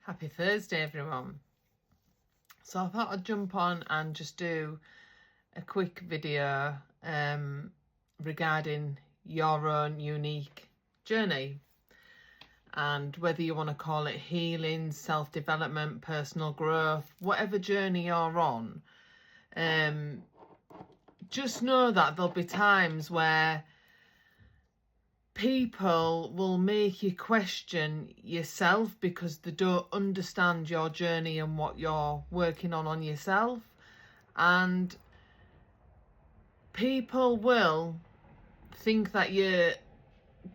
Happy Thursday, everyone. So I thought I'd jump on and just do a quick video regarding your own unique journey, and whether you want to call it healing, self-development, personal growth, whatever journey you're on, just know that there'll be times where people will make you question yourself because they don't understand your journey and what you're working on yourself. And people will think that you're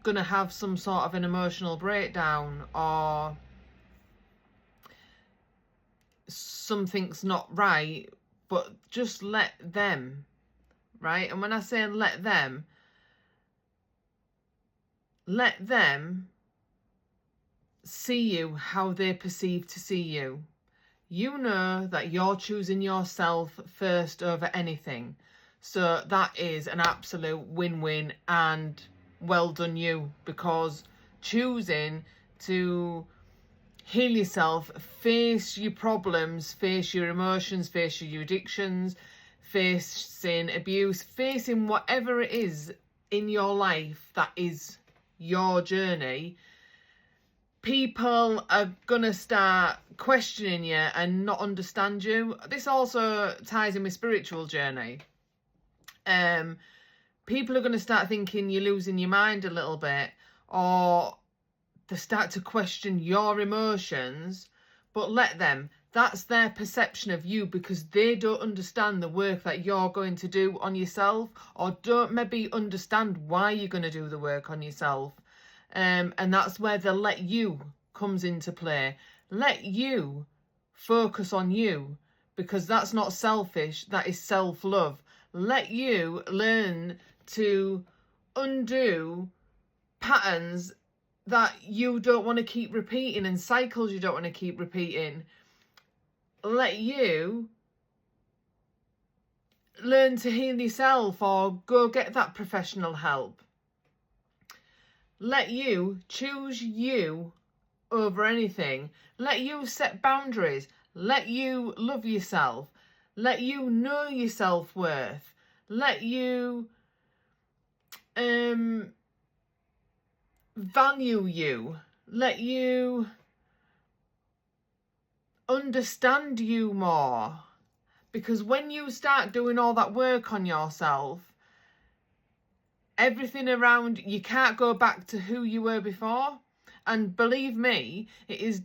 going to have some sort of an emotional breakdown or something's not right, but just let them, right? And when I say let them see you how they perceive to see you. You know that you're choosing yourself first over anything. So that is an absolute win-win, and well done you, because choosing to heal yourself, face your problems, face your emotions, face your addictions, facing abuse, facing whatever it is in your life that is your journey, people are gonna start questioning you and not understand you. This also ties in with spiritual journey. People are gonna start thinking you're losing your mind a little bit, or they start to question your emotions. But let them. That's their perception of you, because they don't understand the work that you're going to do on yourself, or don't maybe understand why you're going to do the work on yourself. And that's where the let you comes into play. Let you focus on you, because that's not selfish, that is self-love. Let you learn to undo patterns that you don't want to keep repeating and cycles you don't want to keep repeating. Let you learn to heal yourself or go get that professional help. Let you choose you over anything. Let you set boundaries. Let you love yourself. Let you know your self-worth. Let you value you. Let you understand you more. Because when you start doing all that work on yourself, everything around, you can't go back to who you were before. And believe me, it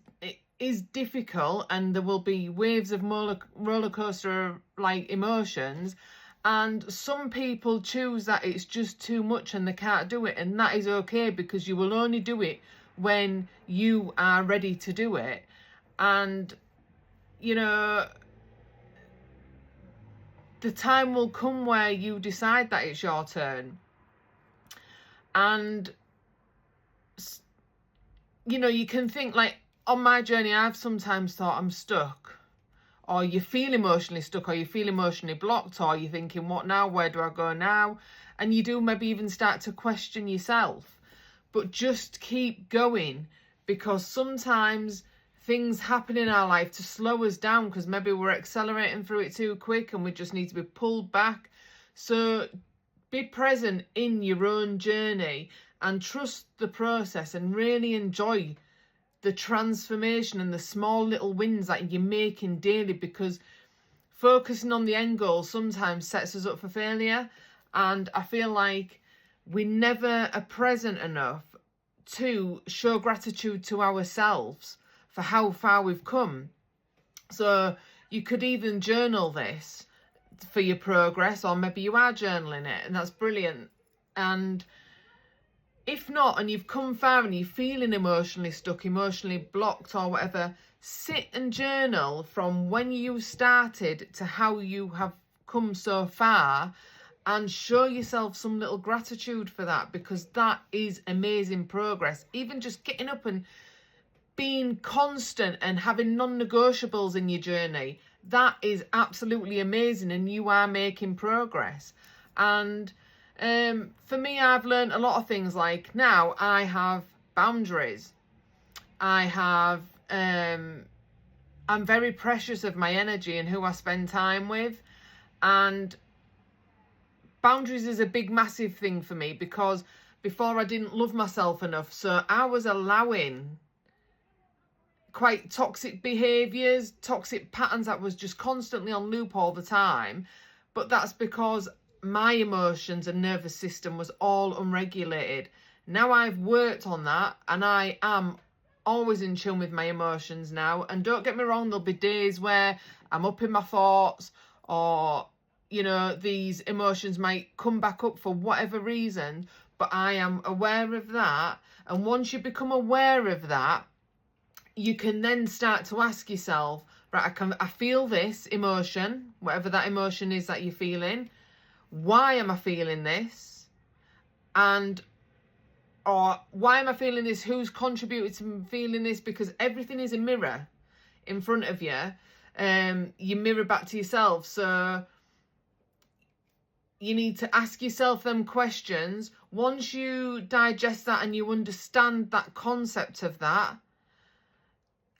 is difficult, and there will be waves of roller coaster like emotions, and some people choose that it's just too much and they can't do it, and that is okay, because you will only do it when you are ready to do it. And you know, the time will come where you decide that it's your turn. And you know, you can think, like, on my journey, I've sometimes thought I'm stuck, or you feel emotionally stuck, or you feel emotionally blocked, or you're thinking, what now? Where do I go now? And you do maybe even start to question yourself. But just keep going, because sometimes things happen in our life to slow us down, because maybe we're accelerating through it too quick and we just need to be pulled back. So be present in your own journey and trust the process, and really enjoy the transformation and the small little wins that you're making daily, because focusing on the end goal sometimes sets us up for failure. And I feel like we never are present enough to show gratitude to ourselves for how far we've come. So you could even journal this for your progress, or maybe you are journaling it, and that's brilliant. And if not, and you've come far and you're feeling emotionally stuck, emotionally blocked or whatever, sit and journal from when you started to how you have come so far, and show yourself some little gratitude for that, because that is amazing progress. Even just getting up and being constant and having non-negotiables in your journey, that is absolutely amazing, and you are making progress. And for me, I've learned a lot of things. Like, now I have boundaries. I'm very precious of my energy and who I spend time with. And boundaries is a big, massive thing for me, because before I didn't love myself enough. So I was allowing quite toxic behaviours, toxic patterns that was just constantly on loop all the time. But that's because my emotions and nervous system was all unregulated. Now I've worked on that, and I am always in tune with my emotions now. And don't get me wrong, there'll be days where I'm up in my thoughts, or, you know, these emotions might come back up for whatever reason, but I am aware of that. And once you become aware of that, you can then start to ask yourself, right, I feel this emotion, whatever that emotion is that you're feeling. Why am I feeling this? Or why am I feeling this? Who's contributed to feeling this? Because everything is a mirror in front of you. You mirror back to yourself. So you need to ask yourself them questions. Once you digest that and you understand that concept of that,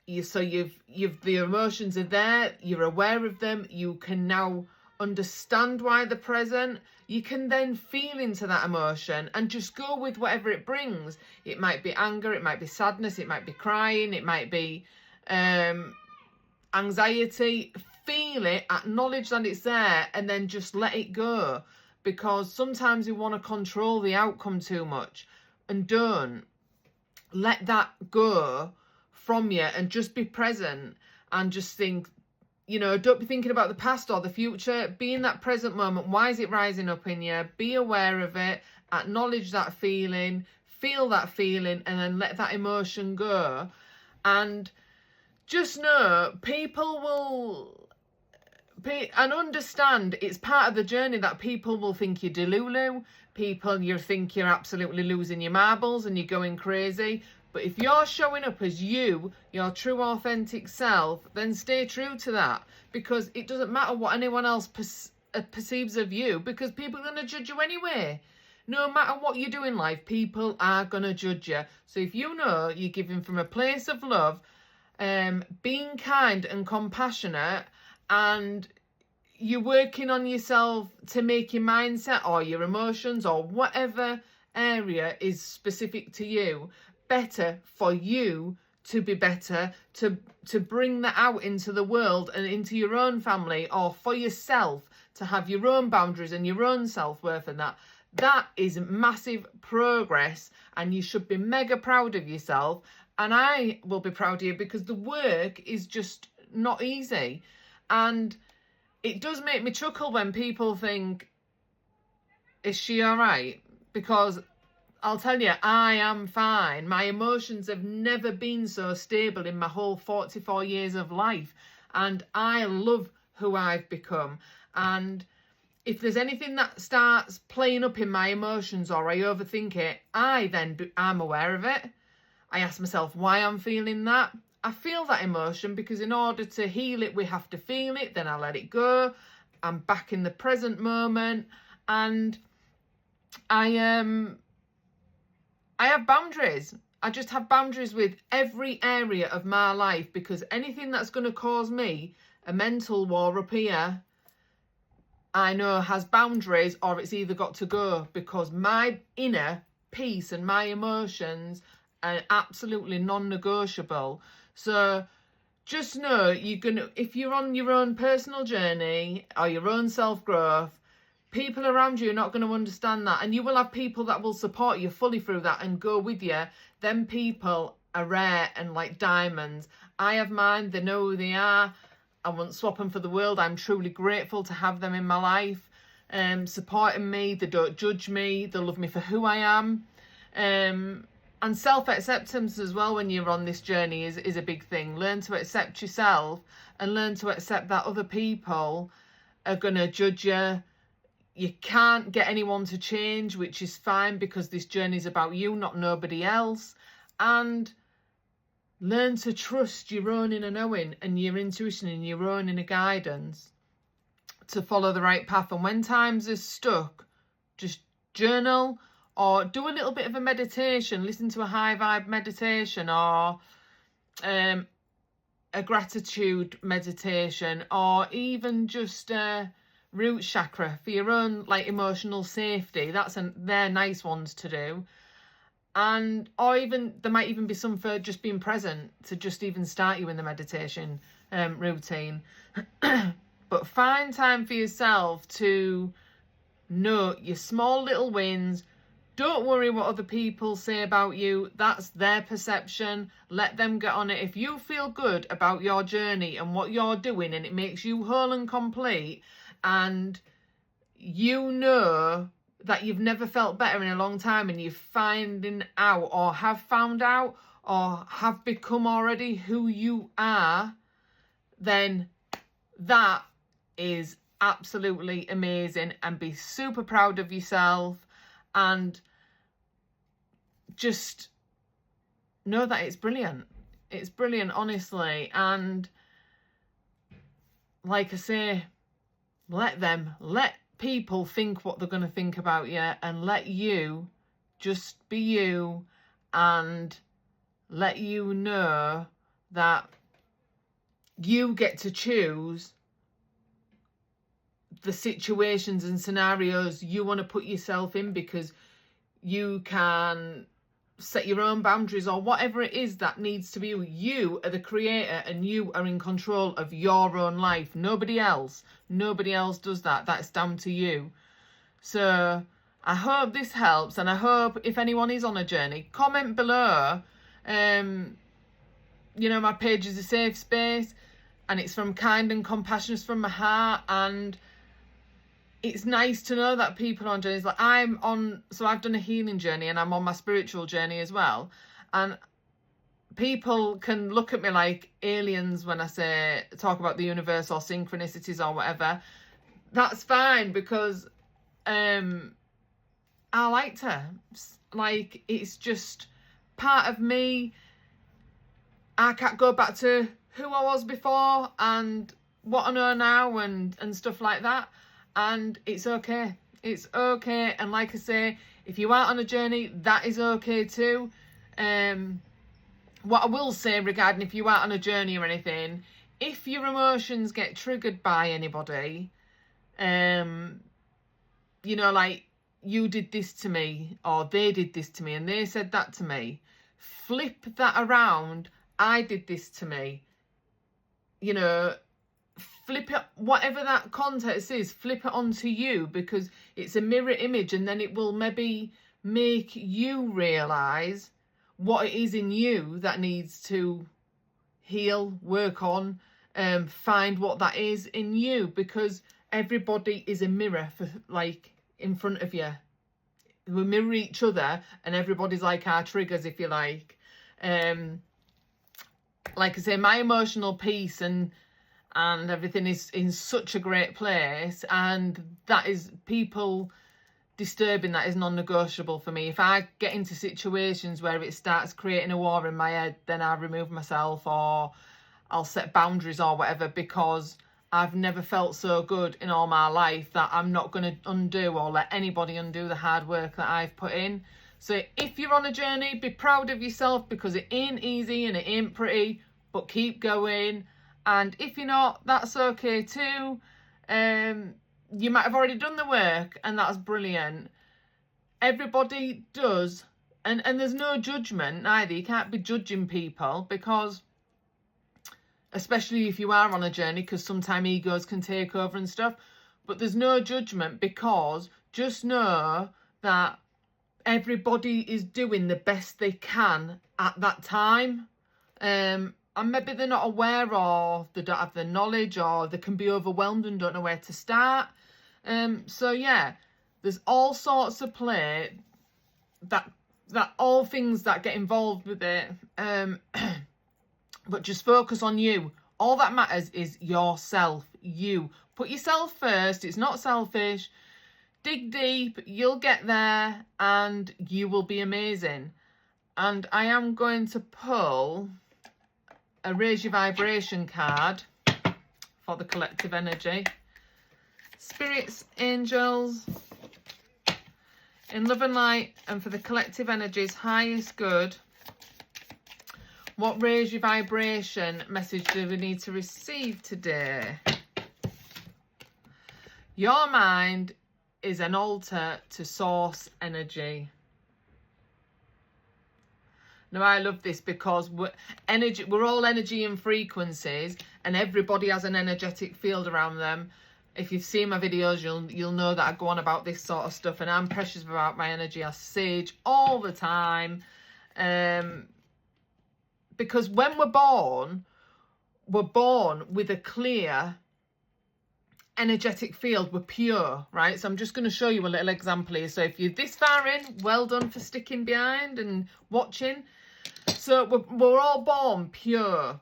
the emotions are there, you're aware of them, you can now understand why they're present. You can then feel into that emotion and just go with whatever it brings. It might be anger, it might be sadness, it might be crying, it might be anxiety. Feel it, acknowledge that it's there, and then just let it go. Because sometimes we want to control the outcome too much, and don't. Let that go from you and just be present, and just think, you know, don't be thinking about the past or the future. Be in that present moment. Why is it rising up in you? Be aware of it, acknowledge that feeling, feel that feeling, and then let that emotion go. And just know people will, and understand it's part of the journey that people will think you're delulu. You think you're absolutely losing your marbles and you're going crazy. But if you're showing up as you, your true authentic self, then stay true to that. Because it doesn't matter what anyone else perceives of you, because people are going to judge you anyway. No matter what you do in life, people are going to judge you. So if you know you're giving from a place of love, being kind and compassionate, and you're working on yourself to make your mindset or your emotions or whatever area is specific to you better, for you to be better, to bring that out into the world and into your own family, or for yourself to have your own boundaries and your own self-worth, and that is massive progress, and you should be mega proud of yourself. And I will be proud of you, because the work is just not easy. And it does make me chuckle when people think, is she all right? Because I'll tell you, I am fine. My emotions have never been so stable in my whole 44 years of life. And I love who I've become. And if there's anything that starts playing up in my emotions, or I overthink it, I'm aware of it. I ask myself why I'm feeling that. I feel that emotion because in order to heal it, we have to feel it. Then I let it go. I'm back in the present moment. And I have boundaries. I just have boundaries with every area of my life, because anything that's going to cause me a mental war up here, I know has boundaries, or it's either got to go, because my inner peace and my emotions are absolutely non-negotiable. So just know if you're on your own personal journey or your own self-growth, people around you are not going to understand that. And you will have people that will support you fully through that and go with you. Them people are rare and like diamonds. I have mine. They know who they are. I won't swap them for the world. I'm truly grateful to have them in my life, supporting me. They don't judge me. They love me for who I am. And self-acceptance as well, when you're on this journey, is a big thing. Learn to accept yourself, and learn to accept that other people are going to judge you. You can't get anyone to change, which is fine, because this journey is about you, not nobody else. And learn to trust your own inner knowing and your intuition and your own inner guidance to follow the right path. And when times are stuck, just journal, or do a little bit of a meditation, listen to a high vibe meditation, or a gratitude meditation, or even just a root chakra for your own like emotional safety. They're nice ones to do. And or even there might even be some for just being present to just even start you in the meditation routine. But find time for yourself to note your small little wins. Don't worry what other people say about you. That's their perception. Let them get on it. If you feel good about your journey and what you're doing, and it makes you whole and complete, and you know that you've never felt better in a long time, and you're finding out or have found out or have become already who you are, then that is absolutely amazing, and be super proud of yourself, and just know that it's brilliant. It's brilliant, honestly. And like I say, let people think what they're going to think about you, and let you just be you, and let you know that you get to choose the situations and scenarios you want to put yourself in, because you can set your own boundaries or whatever it is that needs to be. You are the creator, and you are in control of your own life. Nobody else does that. That's down to you. So I hope this helps, and I hope if anyone is on a journey, comment below. You know, my page is a safe space, and it's from kind and compassionate from my heart, and it's nice to know that people on journeys, like I've done a healing journey, and I'm on my spiritual journey as well. And people can look at me like aliens when I talk about the universe or synchronicities or whatever. That's fine, because I like to, like, it's just part of me. I can't go back to who I was before and what I know now and stuff like that. And it's okay. It's okay. And like I say, if you are on a journey, that is okay too. What I will say regarding if you are on a journey or anything, if your emotions get triggered by anybody, you know, like you did this to me, or they did this to me, and they said that to me, flip that around. I did this to me. You know, flip it, whatever that context is, flip it onto you, because it's a mirror image, and then it will maybe make you realise what it is in you that needs to heal, work on, find what that is in you, because everybody is a mirror for, like, in front of you. We mirror each other, and everybody's like our triggers, if you like. Like I say, my emotional peace and everything is in such a great place, and that is, people disturbing that is non-negotiable for me. If I get into situations where it starts creating a war in my head, then I remove myself, or I'll set boundaries or whatever, because I've never felt so good in all my life that I'm not going to undo or let anybody undo the hard work that I've put in. So if you're on a journey, be proud of yourself, because it ain't easy and it ain't pretty, but keep going. And if you're not, that's okay too. You might have already done the work, and that's brilliant. Everybody does. And there's no judgment either. You can't be judging people, because, especially if you are on a journey, because sometimes egos can take over and stuff. But there's no judgment, because just know that everybody is doing the best they can at that time. And maybe they're not aware, or they don't have the knowledge, or they can be overwhelmed and don't know where to start. So yeah, there's all sorts of play, that all things that get involved with it. But just focus on you. All that matters is yourself. You put yourself first. It's not selfish. Dig deep. You'll get there, and you will be amazing. And I am going to pull a Raise Your Vibration card for the collective energy. Spirits, angels, in love and light, and for the collective energy's highest good, What raise your vibration message do we need to receive today? Your mind is an altar to source energy. Now, I love this because we're all energy and frequencies, and everybody has an energetic field around them. If you've seen my videos, you'll know that I go on about this sort of stuff, and I'm precious about my energy. I sage all the time. Because when we're born with a clear energetic field. We're pure, right? So I'm just going to show you a little example here. So if you're this far in, well done for sticking behind and watching. So we're all born pure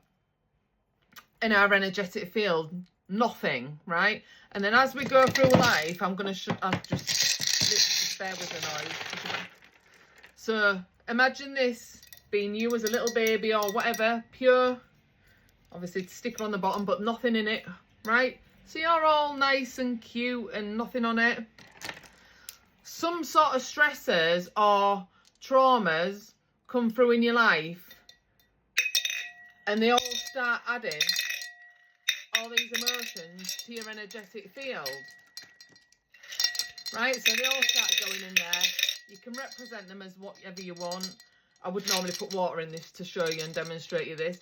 in our energetic field, nothing, right? And then as we go through life, I'm going to I'll just bear with the noise. So imagine this being you as a little baby or whatever, pure, obviously sticking on the bottom, but nothing in it, right? So you're all nice and cute and nothing on it. Some sort of stressors or traumas come through in your life, and they all start adding all these emotions to your energetic field, right? So they all start going in there. You can represent them as whatever you want. I would normally put water in this to show you and demonstrate you this.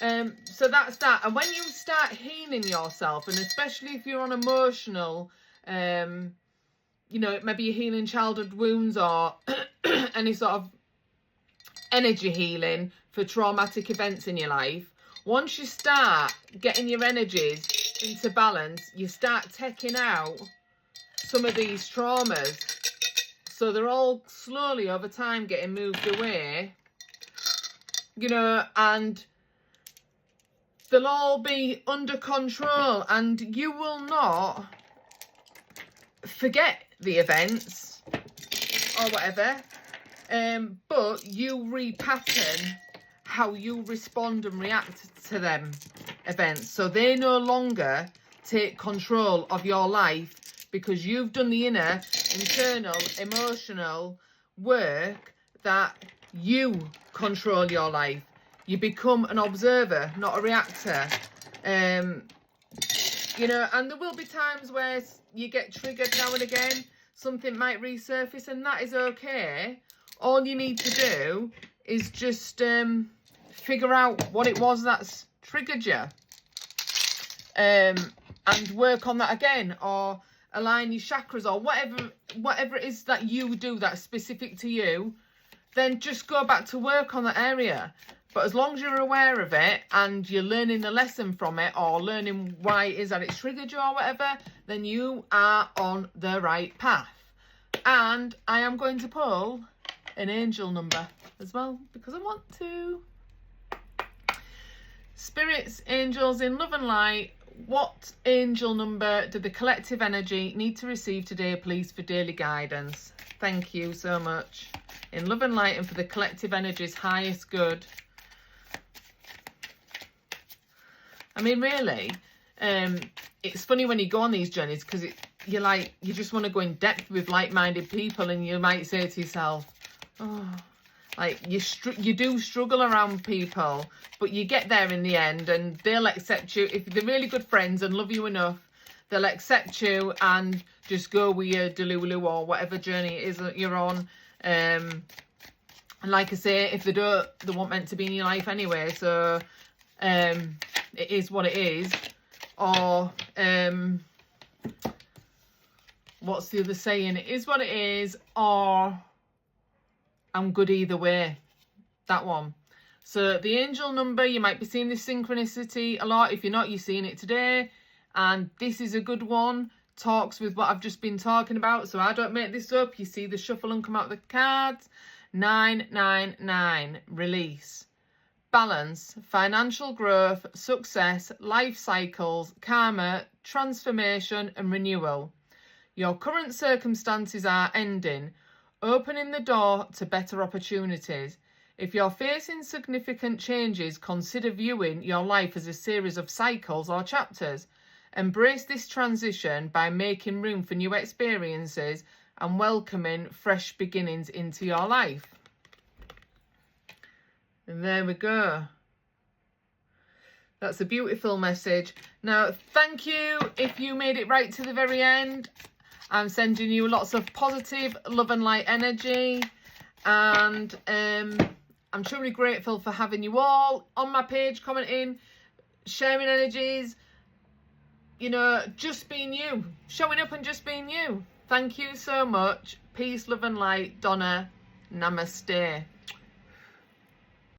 So that's that. And when you start healing yourself, and especially if you're on emotional, you know, maybe you're healing childhood wounds or any sort of energy healing for traumatic events in your life, once you start getting your energies into balance, you start taking out some of these traumas. So they're all slowly over time getting moved away, you know, and they'll all be under control, and you will not forget the events or whatever, but you repattern how you respond and react to them events. So they no longer take control of your life because you've done the inner, internal, emotional work that you control your life. You become an observer, not a reactor. You know, and there will be times where you get triggered now and again. Something might resurface, and that is okay. All you need to do is just figure out what it was that's triggered you. And work on that again, or align your chakras, or whatever it is that you do that's specific to you. Then just go back to work on that area. But as long as you're aware of it and you're learning the lesson from it, or learning why it is that it's triggered you or whatever, then you are on the right path. And I am going to pull an angel number as well, because I want to. Spirits, angels in love and light, what angel number do the collective energy need to receive today, please, for daily guidance? Thank you so much. In love and light, and for the collective energy's highest good. I mean, really, it's funny when you go on these journeys, because you just want to go in depth with like-minded people, and you might say to yourself, oh, like you do struggle around people, but you get there in the end, and they'll accept you. If they're really good friends and love you enough, they'll accept you and just go with your delulu or whatever journey it is that you're on. And like I say, if they don't, they weren't meant to be in your life anyway. So it is what it is. Or what's the other saying? It is what it is, or I'm good either way. That one. So the angel number, you might be seeing this synchronicity a lot. If you're not, you're seeing it today. And this is a good one. Talks with what I've just been talking about. So I don't make this up. You see the shuffle and come out the cards. 999, release. Balance, financial growth, success, life cycles, karma, transformation and renewal. Your current circumstances are ending, opening the door to better opportunities. If you're facing significant changes, consider viewing your life as a series of cycles or chapters. Embrace this transition by making room for new experiences and welcoming fresh beginnings into your life. And there we go. That's a beautiful message. Now, thank you if you made it right to the very end. I'm sending you lots of positive love and light energy. And I'm truly grateful for having you all on my page, commenting, sharing energies. You know, just being you. Showing up and just being you. Thank you so much. Peace, love and light. Donna, namaste.